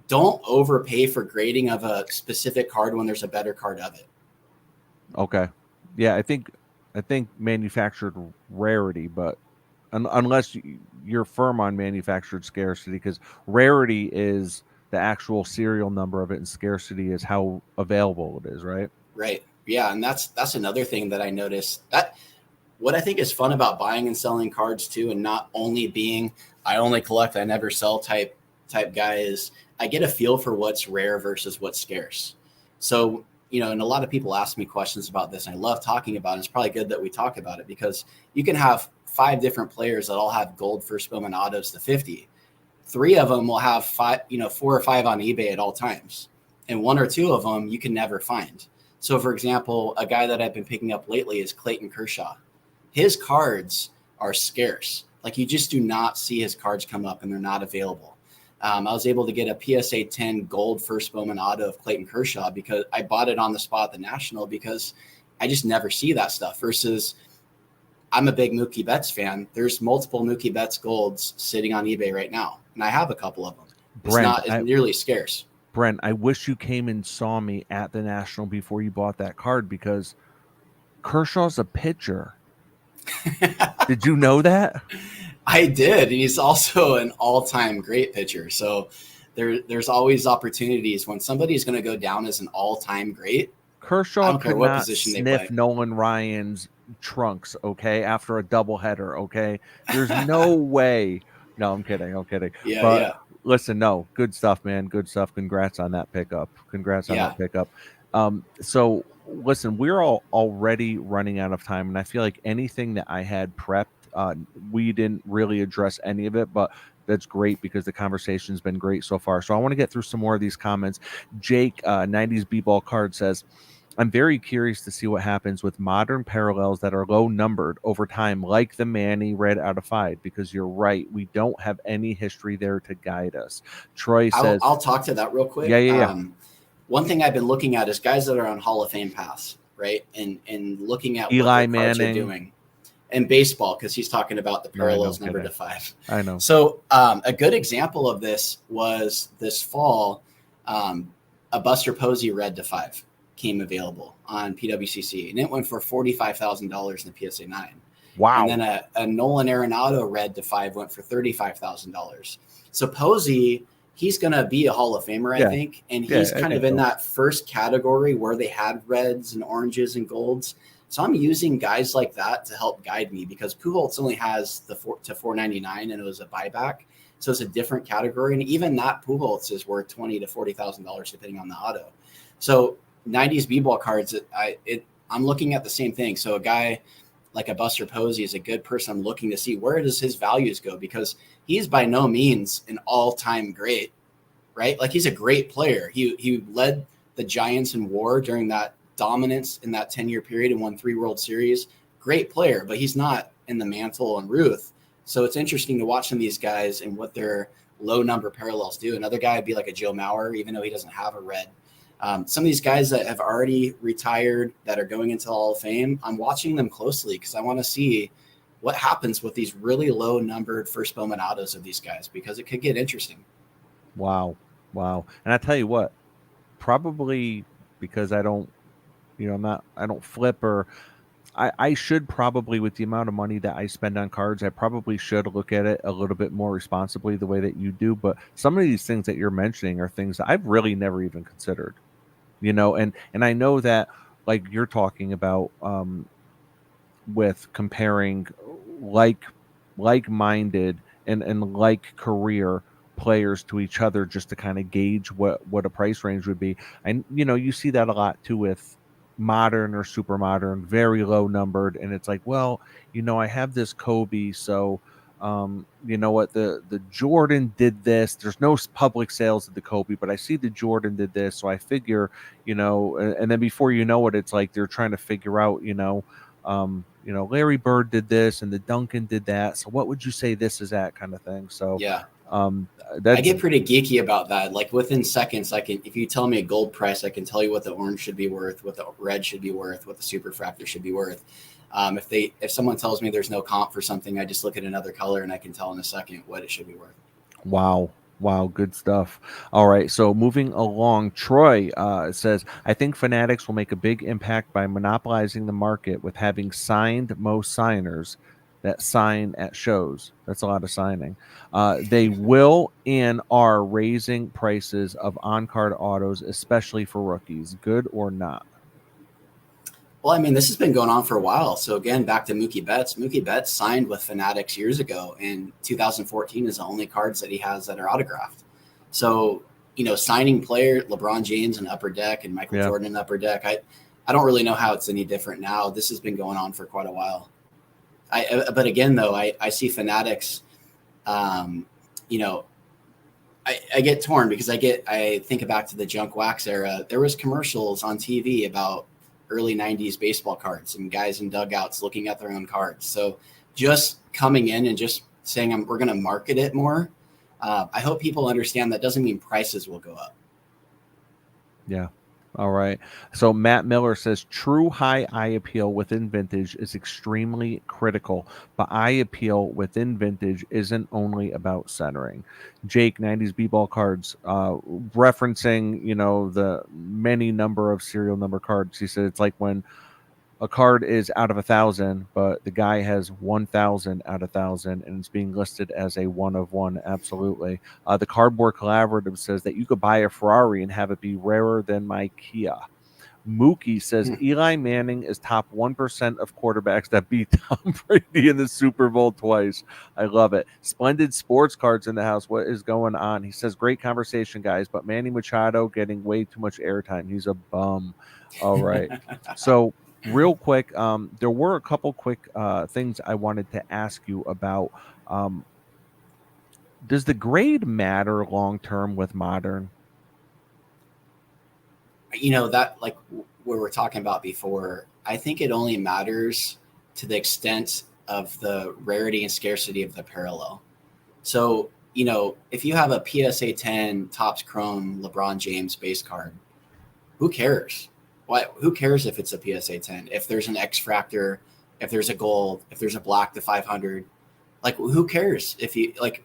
don't overpay for grading of a specific card when there's a better card of it. Okay. Yeah, I think manufactured rarity, but unless you're firm on manufactured scarcity, because rarity is the actual serial number of it and scarcity is how available it is, right? Right. Yeah, and that's another thing that I noticed. That what I think is fun about buying and selling cards too, and not only being I only collect, I never sell type guy, is I get a feel for what's rare versus what's scarce. So, and a lot of people ask me questions about this, and I love talking about it. It's probably good that we talk about it because you can have 5 different players that all have gold first Bowman autos to 50. 3 of them will have 4 or 5 on eBay at all times, and 1 or 2 of them you can never find. So, for example, a guy that I've been picking up lately is Clayton Kershaw. His cards are scarce. Like, you just do not see his cards come up, and they're not available. I was able to get a PSA 10 gold first Bowman auto of Clayton Kershaw because I bought it on the spot at the National because I just never see that stuff. Versus, I'm a big Mookie Betts fan. There's multiple Mookie Betts golds sitting on eBay right now, and I have a couple of them. It's nearly scarce. Brent, I wish you came and saw me at the National before you bought that card because Kershaw's a pitcher. Did you know that? I did. And he's also an all-time great pitcher. So there's always opportunities when somebody's going to go down as an all-time great. Kershaw could not sniff Nolan Ryan's trunks, okay, after a doubleheader, okay? There's no way. No, I'm kidding. Yeah, but yeah. Listen, no, good stuff, man. Good stuff. Congrats on that pickup. That pickup. So listen, we're already running out of time, and I feel like anything that I had prepped, we didn't really address any of it, but that's great because the conversation's been great so far. So I want to get through some more of these comments. Jake, 90s B-ball card says, I'm very curious to see what happens with modern parallels that are low numbered over time, like the Manny red out of 5, because you're right. We don't have any history there to guide us. Troy says, I'll talk to that real quick. Yeah. One thing I've been looking at is guys that are on Hall of Fame paths, right? And looking at Eli what their cards Manning are doing. And baseball, because he's talking about the parallels number to 5. I know. So a good example of this was this fall, a Buster Posey red to 5 came available on PWCC, and it went for $45,000 in the PSA 9. Wow. And then a Nolan Arenado red to 5 went for $35,000. So Posey, he's going to be a Hall of Famer, I think. And he's kind of in that first category where they had reds and oranges and golds. So I'm using guys like that to help guide me because Pujols only has the $499 and it was a buyback. So it's a different category. And even that Pujols is worth $20,000 to $40,000 depending on the auto. So 90s B-ball cards, I'm looking at the same thing. So a guy like a Buster Posey is a good person. I'm looking to see where does his values go because he's by no means an all-time great, right? Like he's a great player. He led the Giants in WAR during that dominance in that 10-year period and won 3 World Series. Great player, but he's not in the mantle and Ruth. So it's interesting to watch some of these guys and what their low number parallels do. Another guy would be like a Joe Mauer, even though he doesn't have a red. Some of these guys that have already retired that are going into the Hall of Fame, I'm watching them closely because I want to see what happens with these really low numbered first Bowman autos of these guys, because it could get interesting. Wow. And I tell you what, probably because I don't, I don't flip, or I should probably, with the amount of money that I spend on cards, I probably should look at it a little bit more responsibly the way that you do. But some of these things that you're mentioning are things that I've really never even considered, and I know that, like you're talking about, with comparing like like-minded and like career players to each other, just to kind of gauge what a price range would be. And you see that a lot too with modern or super modern, very low numbered, and it's like, well, I have this Kobe, so you know what, the Jordan did this. There's no public sales of the Kobe, but I see the Jordan did this, so I figure, and then before you know it, it's like they're trying to figure out, Larry Bird did this and the Duncan did that, so what would you say this is at, kind of thing. So Yeah. I that's get pretty geeky about that. Like within seconds, if you tell me a gold price, I can tell you what the orange should be worth, what the red should be worth, what the superfractor should be worth. If someone tells me there's no comp for something, I just look at another color and I can tell in a second what it should be worth. Wow, good stuff. All right, so moving along, Troy says, I think Fanatics will make a big impact by monopolizing the market with having signed most signers that sign at shows. That's a lot of signing. They will and are raising prices of on-card autos, especially for rookies. Good or not? Well, I mean, this has been going on for a while. So again, back to Mookie Betts. Mookie Betts signed with Fanatics years ago, and 2014 is the only cards that he has that are autographed. So, signing player LeBron James in Upper Deck and Michael Jordan in Upper Deck, I don't really know how it's any different now. This has been going on for quite a while. But again, though, I see Fanatics, I get torn because I think back to the junk wax era. There was commercials on TV about early 90s baseball cards and guys in dugouts looking at their own cards. So just coming in and just saying we're going to market it more, I hope people understand that doesn't mean prices will go up. Yeah. All right. So Matt Miller says true high eye appeal within vintage is extremely critical, but eye appeal within vintage isn't only about centering. Jake, 90s b-ball cards, referencing, the many number of serial number cards. He said it's like when a card is out of 1,000, but the guy has 1,000 out of 1,000, and it's being listed as a 1 of 1. Absolutely. The Cardboard Collaborative says that you could buy a Ferrari and have it be rarer than my Kia. Mookie says Eli Manning is top 1% of quarterbacks that beat Tom Brady in the Super Bowl twice. I love it. Splendid sports cards in the house. What is going on? He says, great conversation, guys, but Manny Machado getting way too much airtime. He's a bum. All right. So real quick, there were a couple quick things I wanted to ask you about. Does the grade matter long term with modern? That, like we were talking about before, I think it only matters to the extent of the rarity and scarcity of the parallel. So, if you have a PSA 10 Topps Chrome LeBron James base card, who cares? Who cares if it's a PSA 10? If there's an X Fractor, if there's a gold, if there's a black to 500, like who cares? If you like,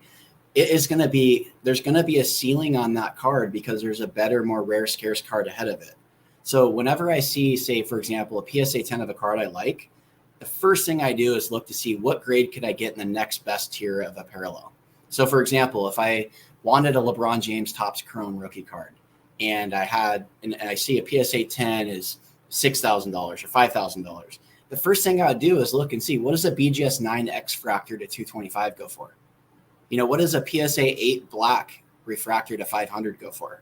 there's going to be a ceiling on that card because there's a better, more rare, scarce card ahead of it. So whenever I see, say, for example, a PSA 10 of a card I like, the first thing I do is look to see what grade could I get in the next best tier of a parallel. So for example, if I wanted a LeBron James Topps Chrome rookie card, and I see a PSA 10 is $6,000 or $5,000. The first thing I would do is look and see, what does a BGS 9X Fractor to 225 go for? What does a PSA 8 black refractor to 500 go for?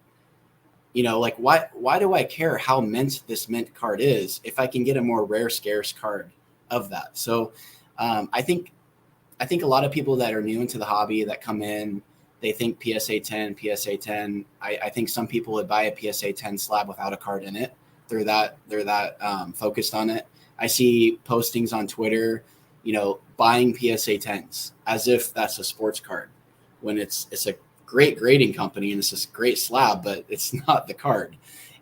Why do I care how mint this mint card is if I can get a more rare, scarce card of that? So I think a lot of people that are new into the hobby that come in, they think PSA 10. I think some people would buy a PSA 10 slab without a card in it. They're that focused on it. I see postings on Twitter, buying PSA 10s as if that's a sports card, when it's a great grading company and it's this great slab, but it's not the card.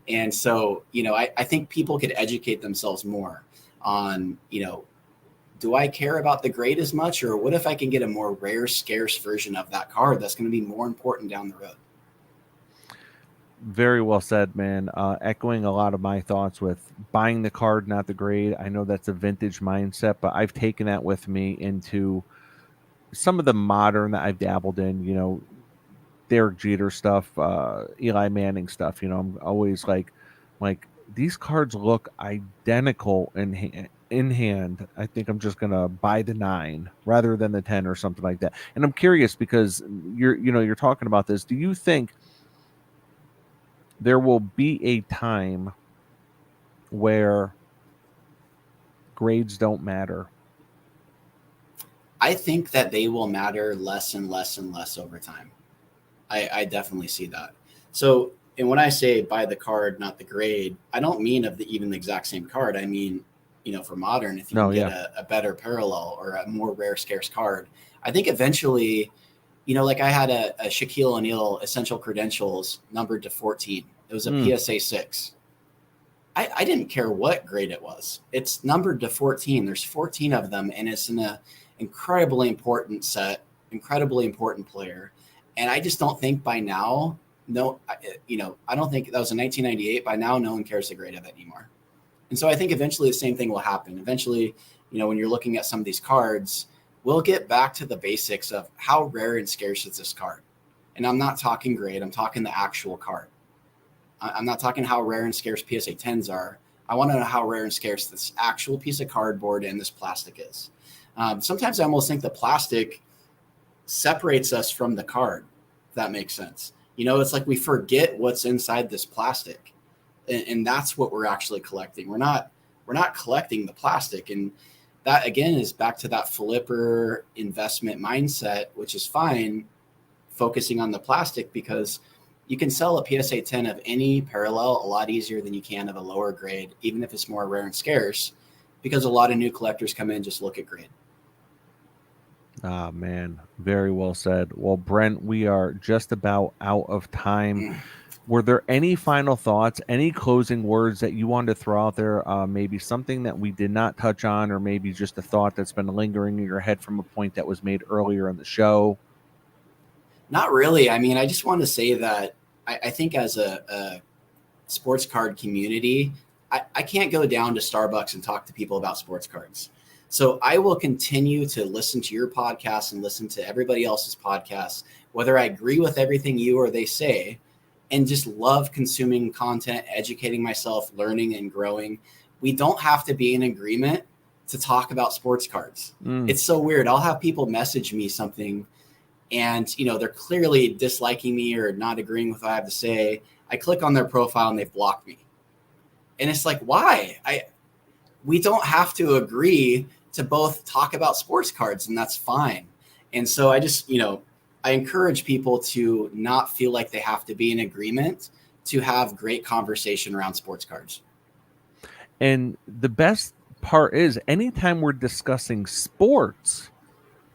And so, I think people could educate themselves more on, do I care about the grade as much, or what if I can get a more rare, scarce version of that card that's going to be more important down the road? Very well said, man. Echoing a lot of my thoughts with buying the card, not the grade. I know that's a vintage mindset, but I've taken that with me into some of the modern that I've dabbled in, Derek Jeter stuff, Eli Manning stuff. I'm always like these cards look identical in hand. I think I'm just gonna buy the 9 rather than the 10 or something like that. And I'm curious because you're talking about this. Do you think there will be a time where grades don't matter? I think that they will matter less and less and less over time. I definitely see that. So, and when I say buy the card, not the grade, I don't mean of even the exact same card. I mean, for modern, if you No, can get yeah. a better parallel or a more rare, scarce card, I think eventually, like I had a Shaquille O'Neal Essential Credentials numbered to 14. It was a PSA 6. I didn't care what grade it was. It's numbered to 14. There's 14 of them, and it's in a incredibly important set, incredibly important player. And I just don't think by now, I don't think that was in 1998. By now, no one cares the grade of it anymore. And so I think eventually the same thing will happen. Eventually, when you're looking at some of these cards, we'll get back to the basics of how rare and scarce is this card. And I'm not talking grade. I'm talking the actual card. I'm not talking how rare and scarce PSA 10s are. I want to know how rare and scarce this actual piece of cardboard and this plastic is. Sometimes I almost think the plastic separates us from the card, if that makes sense. It's like we forget what's inside this plastic. And that's what we're actually collecting. We're not collecting the plastic. And that, again, is back to that flipper investment mindset, which is fine, focusing on the plastic, because you can sell a PSA 10 of any parallel a lot easier than you can of a lower grade, even if it's more rare and scarce, because a lot of new collectors come in and just look at grade. Ah, man, very well said. Well, Brent, we are just about out of time. Were there any final thoughts, any closing words that you wanted to throw out there? Maybe something that we did not touch on, or maybe just a thought that's been lingering in your head from a point that was made earlier in the show? Not really. I mean, I just want to say that I think as a sports card community, I can't go down to Starbucks and talk to people about sports cards. So I will continue to listen to your podcast and listen to everybody else's podcasts, whether I agree with everything you or they say, and just love consuming content, educating myself, learning and growing. We don't have to be in agreement to talk about sports cards. It's so weird. I'll have people message me something and, they're clearly disliking me or not agreeing with what I have to say. I click on their profile and they've blocked me. And it's like, why? We don't have to agree to both talk about sports cards, and that's fine. And so I just, I encourage people to not feel like they have to be in agreement to have great conversation around sports cards. And the best part is anytime we're discussing sports,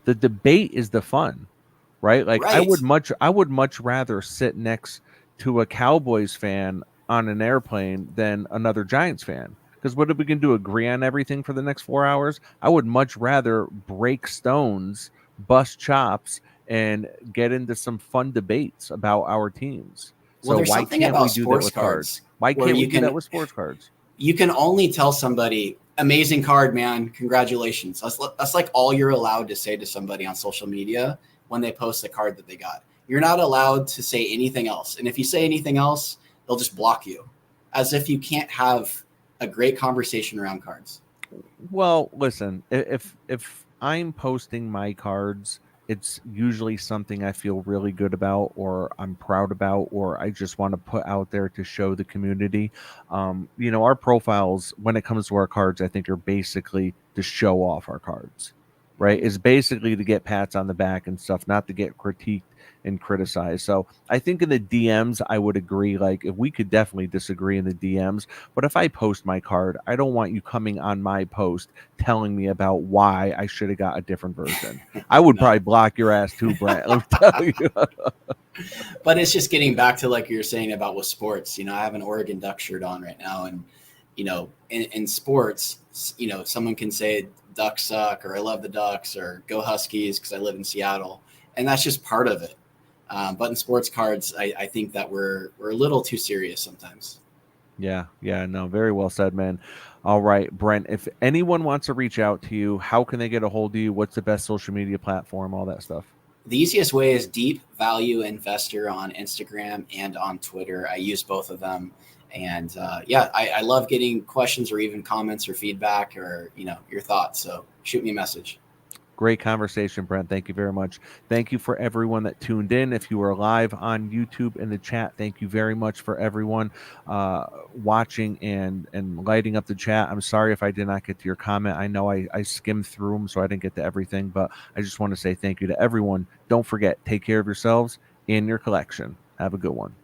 the debate is the fun, right? Like Right. I would much rather sit next to a Cowboys fan on an airplane than another Giants fan. Because what if we can do? Agree on everything for the next 4 hours? I would much rather break stones, bust chops, and get into some fun debates about our teams. Well, So there's why something can't we about do that sports with cards cards? Why where can't we you do that can with sports cards? you can only tell somebody, amazing card, man, congratulations. That's like all you're allowed to say to somebody on social media when they post the card that they got. You're not allowed to say anything else. And if you say anything else, they'll just block you, as if you can't have a great conversation around cards. Well, listen, if I'm posting my cards, it's usually something I feel really good about or I'm proud about or I just want to put out there to show the community. Our profiles when it comes to our cards, I think are basically to show off our cards. right? Is basically to get pats on the back and stuff, not to get critiqued and criticized. So I think in the DMs, I would agree. Like, if we could definitely disagree in the DMs, but if I post my card, I don't want you coming on my post telling me about why I should have got a different version. I would probably block your ass too, Brent. Let me tell you. But it's just getting back to like you were saying about with sports. I have an Oregon Duck shirt on right now, and in sports, someone can say Ducks suck, or I love the Ducks, or go Huskies because I live in Seattle, and that's just part of it. But in sports cards, I think that we're a little too serious sometimes. Yeah, no, very well said, man. All right, Brent, if anyone wants to reach out to you, how can they get a hold of you? What's the best social media platform? All that stuff. The easiest way is Deep Value Investor on Instagram and on Twitter. I use both of them. And I love getting questions or even comments or feedback or, your thoughts. So shoot me a message. Great conversation, Brent. Thank you very much. Thank you for everyone that tuned in. If you were live on YouTube in the chat, thank you very much for everyone watching and lighting up the chat. I'm sorry if I did not get to your comment. I know I skimmed through them, so I didn't get to everything, but I just want to say thank you to everyone. Don't forget, take care of yourselves and your collection. Have a good one.